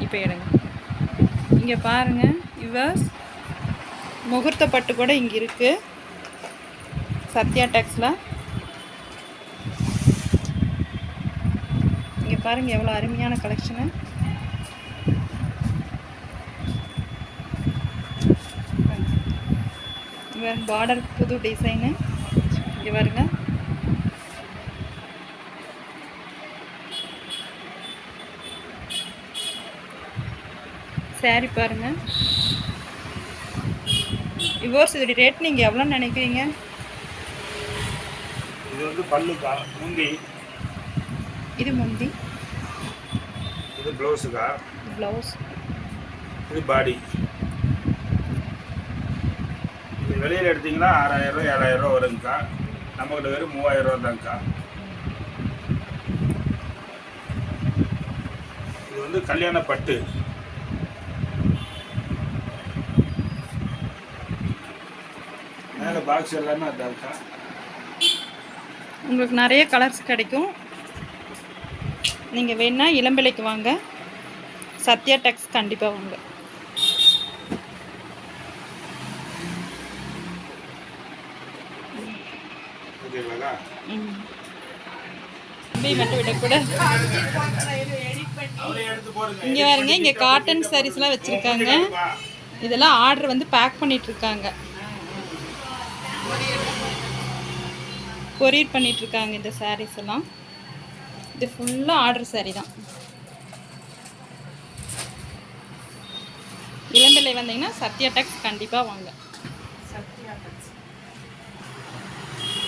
இப்போ எடுங்க. இங்கே பாருங்கள் யுவர்ஸ், முகூர்த்த பட்டு கூட இங்கே இருக்குது சத்யா டெக்ஸில். இங்கே பாருங்கள் எவ்வளோ அருமையான கலெக்ஷனு. பார்டர் புது டிசைனு. இங்கே பாருங்க, சாரி பாருங்க. யுவர்ஸ், இதோட ரேட் நீங்கள் எவ்வளோ நினைக்கிறீங்க? இது வந்து பல்லுக்கா, முந்தி. இது முந்தி, இது ப்ளவுஸுக்கா, ப்ளவுஸ், இது பாடி. இது வெளியில் எடுத்திங்கன்னா 6000 ரூபா 7000 ரூபா வருங்கக்கா. நம்மக்கிட்ட வெறும் 3000 ரூபா தாங்க்கா. இது வந்து கல்யாண பட்டு. மேலே பாக்ஸ் எல்லாமே அதாங்க்கா. உங்களுக்கு நிறைய கலர்ஸ் கிடைக்கும். நீங்கள் வேணா இளம்பிள்ளைக்கு வாங்க, சத்யா டெக்ஸ் கண்டிப்பாக வாங்க. மட்டும் விடக்கூட. இங்கே பாருங்க, இங்கே காட்டன் சாரீஸ்லாம் வச்சுருக்காங்க. இதெல்லாம் ஆர்டர் வந்து பேக் பண்ணிகிட்ருக்காங்க, கொரியர் பண்ணிகிட்ருக்காங்க இந்த சாரீஸ் எல்லாம். இது ஃபுல்லாக ஆர்டர் சாரீ தான். இளம்பிள்ளை வந்தீங்கன்னா சத்யா டெக்ஸ் கண்டிப்பாக வாங்க. சத்யா டெக்ஸ்.